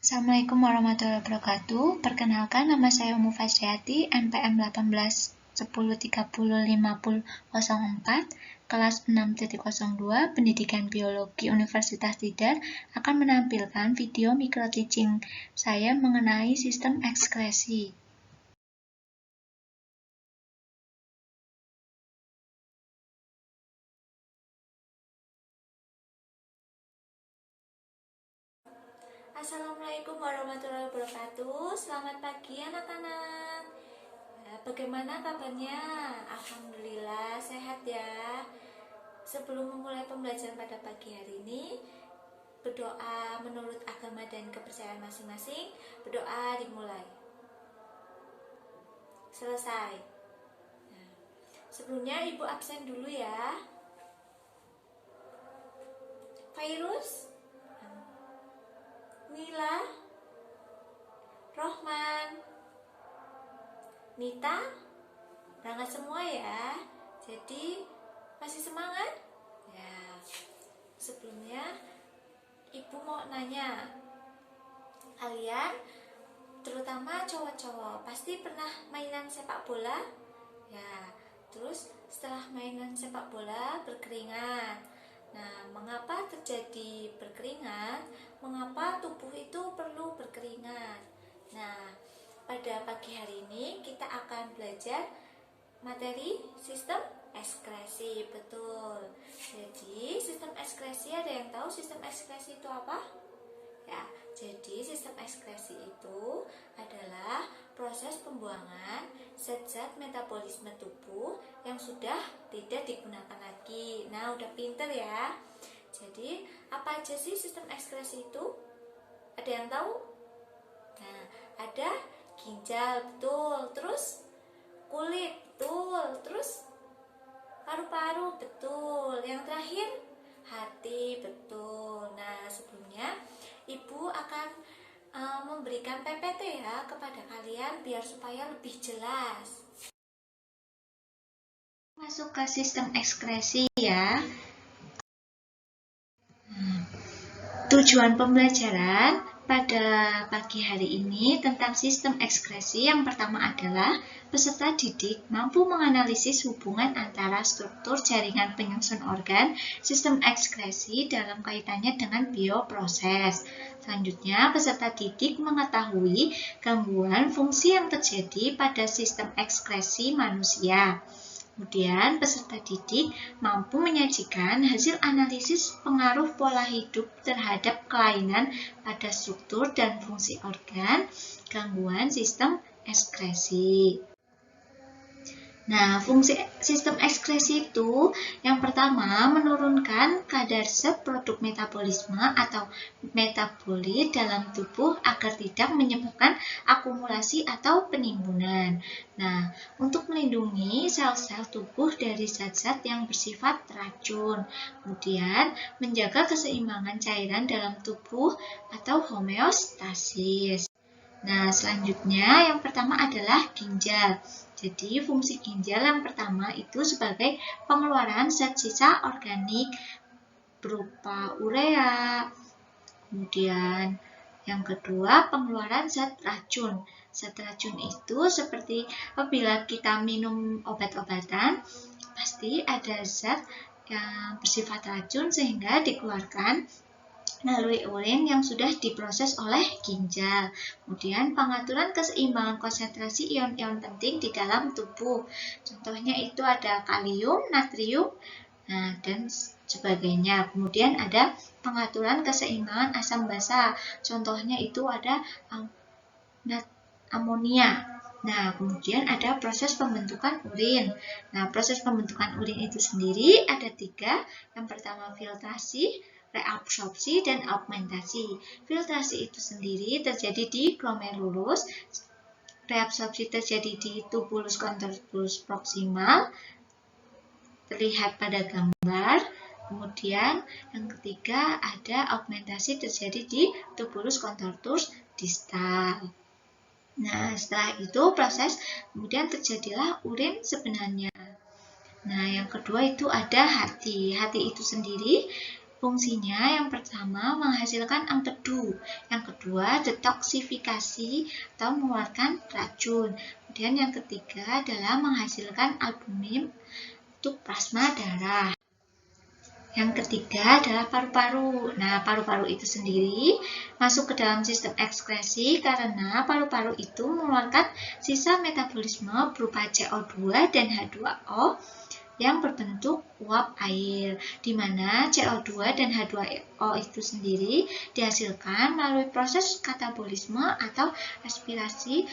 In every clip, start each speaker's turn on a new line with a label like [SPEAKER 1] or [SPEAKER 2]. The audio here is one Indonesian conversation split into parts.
[SPEAKER 1] Assalamualaikum warahmatullahi wabarakatuh. Perkenalkan, nama saya Umu Fasriati, NPM 18 10 30 50 04, kelas 6.02, Pendidikan Biologi Universitas Tidar, akan menampilkan video micro teaching saya mengenai sistem ekskresi.
[SPEAKER 2] Assalamualaikum warahmatullahi wabarakatuh. Selamat pagi anak-anak. Bagaimana kabarnya? Alhamdulillah sehat ya. Sebelum memulai pembelajaran pada pagi hari ini, berdoa menurut agama dan kepercayaan masing-masing. Berdoa dimulai. Selesai. Sebelumnya ibu absen dulu ya. Virus, Nila, Rohman, Nita, berangkat semua ya. Jadi masih semangat? Ya. Sebelumnya ibu mau nanya, kalian terutama cowok-cowok pasti pernah mainan sepak bola? Ya. Terus setelah mainan sepak bola berkeringat. Nah, mengapa terjadi berkeringat? Mengapa tubuh itu perlu berkeringat? Nah, pada pagi hari ini kita akan belajar materi sistem ekskresi. Betul. Jadi, sistem ekskresi, ada yang tahu sistem ekskresi itu apa? Ya, jadi sistem ekskresi itu adalah proses pembuangan zat-zat metabolisme tubuh yang sudah tidak digunakan lagi. Nah, udah pinter ya. Jadi, apa aja sih sistem ekskresi itu? Ada yang tahu? Nah, ada ginjal, betul. Terus kulit, betul. Terus paru-paru, betul. Yang terakhir hati, betul. Nah, sebelumnya ibu akan memberikan PPT ya kepada kalian biar supaya lebih jelas.
[SPEAKER 1] Masuk ke sistem ekskresi ya. Tujuan pembelajaran pada pagi hari ini tentang sistem ekskresi yang pertama adalah peserta didik mampu menganalisis hubungan antara struktur jaringan penyusun organ sistem ekskresi dalam kaitannya dengan bioproses. Selanjutnya, peserta didik mengetahui gangguan fungsi yang terjadi pada sistem ekskresi manusia. Kemudian, peserta didik mampu menyajikan hasil analisis pengaruh pola hidup terhadap kelainan pada struktur dan fungsi organ, gangguan sistem ekskresi. Nah, fungsi sistem ekskresi itu yang pertama menurunkan kadar zat produk metabolisme atau metabolit dalam tubuh agar tidak menyebabkan akumulasi atau penimbunan. Nah, untuk melindungi sel-sel tubuh dari zat-zat yang bersifat racun. Kemudian, menjaga keseimbangan cairan dalam tubuh atau homeostasis. Nah, selanjutnya yang pertama adalah ginjal. Jadi, fungsi ginjal yang pertama itu sebagai pengeluaran zat sisa organik berupa urea. Kemudian, yang kedua, pengeluaran zat racun. Zat racun itu seperti apabila kita minum obat-obatan, pasti ada zat yang bersifat racun sehingga dikeluarkan melalui urin yang sudah diproses oleh ginjal. Kemudian pengaturan keseimbangan konsentrasi ion-ion penting di dalam tubuh. Contohnya itu ada kalium, natrium, dan sebagainya. Kemudian ada pengaturan keseimbangan asam basa. Contohnya itu ada amonia. Nah, kemudian ada proses pembentukan urin. Nah, proses pembentukan urin itu sendiri ada 3. Yang pertama filtrasi, reabsorpsi, dan augmentasi. Filtrasi itu sendiri terjadi di glomerulus, reabsorpsi terjadi di tubulus contortus proximal, terlihat pada gambar. Kemudian yang ketiga ada augmentasi terjadi di tubulus contortus distal. Nah, setelah itu proses kemudian terjadilah urin sebenarnya. Nah, yang kedua itu ada hati. Hati itu sendiri Fungsinya yang pertama menghasilkan empedu, yang kedua detoksifikasi atau mengeluarkan racun. Kemudian yang ketiga adalah menghasilkan albumin untuk plasma darah. Yang ketiga adalah paru-paru. Nah, paru-paru itu sendiri masuk ke dalam sistem ekskresi karena paru-paru itu mengeluarkan sisa metabolisme berupa CO2 dan H2O yang berbentuk uap air, di mana CO2 dan H2O itu sendiri dihasilkan melalui proses katabolisme atau respirasi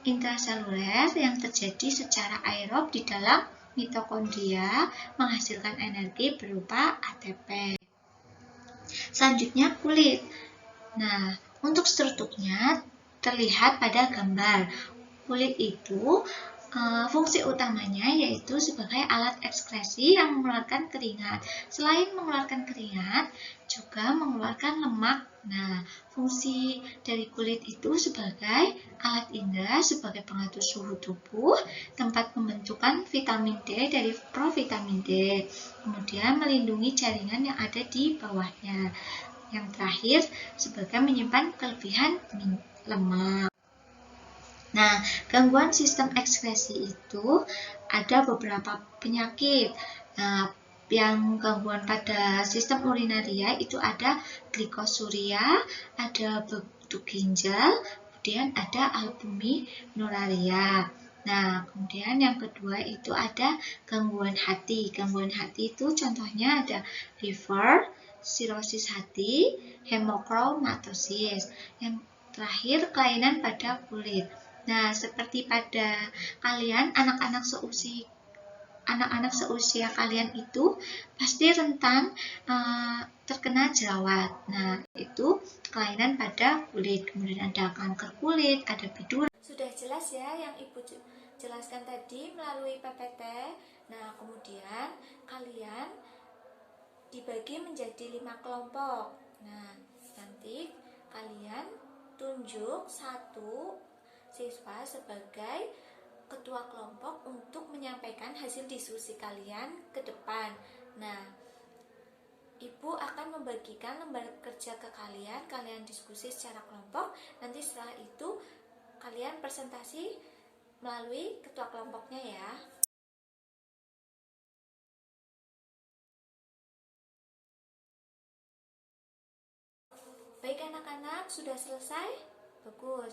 [SPEAKER 1] intraseluler yang terjadi secara aerob di dalam mitokondria menghasilkan energi berupa ATP. Selanjutnya kulit. Nah, untuk strukturnya terlihat pada gambar. Kulit itu fungsi utamanya yaitu sebagai alat ekskresi yang mengeluarkan keringat. Selain mengeluarkan keringat, juga mengeluarkan lemak. Nah, fungsi dari kulit itu sebagai alat indera, sebagai pengatur suhu tubuh, tempat pembentukan vitamin D dari provitamin D, kemudian melindungi jaringan yang ada di bawahnya. Yang terakhir, sebagai menyimpan kelebihan lemak. Nah, gangguan sistem ekskresi itu ada beberapa penyakit. Nah, yang gangguan pada sistem urinaria itu ada glikosuria, ada bentuk ginjal, kemudian ada albuminuraria. Nah, kemudian yang kedua itu ada gangguan hati. Gangguan hati itu contohnya ada liver, sirosis hati, hemochromatosis. Yang terakhir, kelainan pada kulit. Nah, seperti pada kalian, anak-anak seusia kalian itu pasti rentan terkena jerawat. Nah, itu kelainan pada kulit. Kemudian ada kanker kulit, ada biduran.
[SPEAKER 2] Sudah jelas ya yang Ibu jelaskan tadi melalui PPT. Nah, kemudian kalian dibagi menjadi 5 kelompok. Nah, nanti kalian tunjuk satu siswa sebagai ketua kelompok untuk menyampaikan hasil diskusi kalian ke depan. Nah, Ibu akan membagikan lembar kerja ke kalian, kalian diskusi secara kelompok. Nanti setelah itu kalian presentasi melalui ketua kelompoknya ya. Baik anak-anak, sudah selesai? Bagus.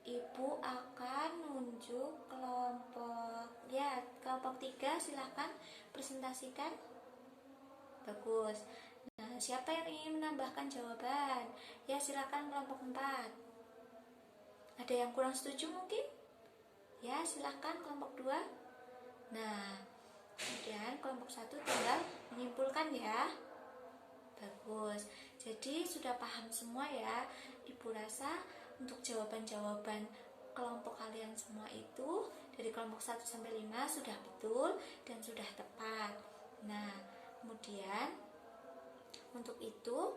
[SPEAKER 2] Ibu akan nunjuk kelompok. Ya, kelompok 3 silahkan presentasikan. Bagus. Nah, siapa yang ingin menambahkan jawaban? Ya, silakan kelompok 4. Ada yang kurang setuju mungkin? Ya, silahkan kelompok 2. Nah, kemudian kelompok 1 tinggal menyimpulkan ya. Bagus. Jadi sudah paham semua ya. Ibu rasa untuk jawaban-jawaban kelompok kalian semua itu dari kelompok 1 sampai 5 sudah betul dan sudah tepat. Nah, kemudian untuk itu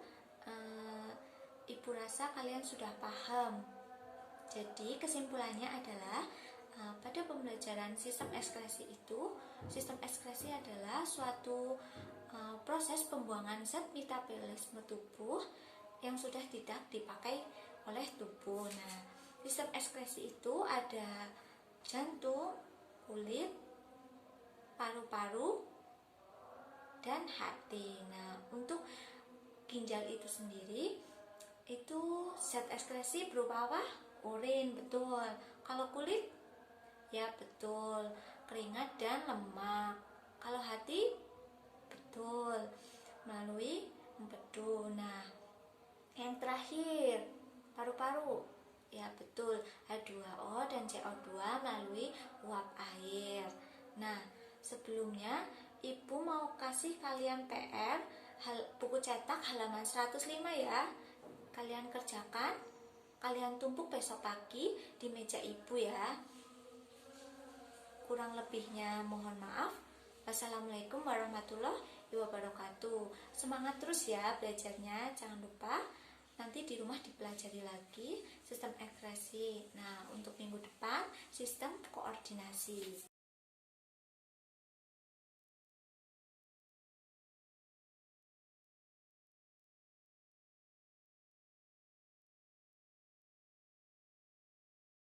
[SPEAKER 2] Ibu rasa kalian sudah paham. Jadi kesimpulannya adalah pada pembelajaran sistem ekskresi itu, sistem ekskresi adalah suatu proses pembuangan zat metabolisme tubuh yang sudah tidak dipakai oleh tubuh. Nah, sistem ekskresi itu ada jantung, kulit, paru-paru, dan hati. Nah, untuk ginjal itu sendiri, itu zat ekskresi berupa apa? Urin, betul. Kalau kulit, ya betul, keringat dan lemak. Kalau hati, betul, melalui empedu. Nah, yang terakhir, paru-paru. Ya betul, H2O dan CO2 melalui uap air. Nah, sebelumnya Ibu mau kasih kalian PR buku cetak halaman 105 ya. Kalian kerjakan, kalian tumpuk besok pagi di meja Ibu ya. Kurang lebihnya mohon maaf. Wassalamualaikum warahmatullahi wabarakatuh. Semangat terus ya belajarnya, jangan lupa nanti di rumah dipelajari lagi sistem ekskresi. Nah, untuk minggu depan sistem koordinasi.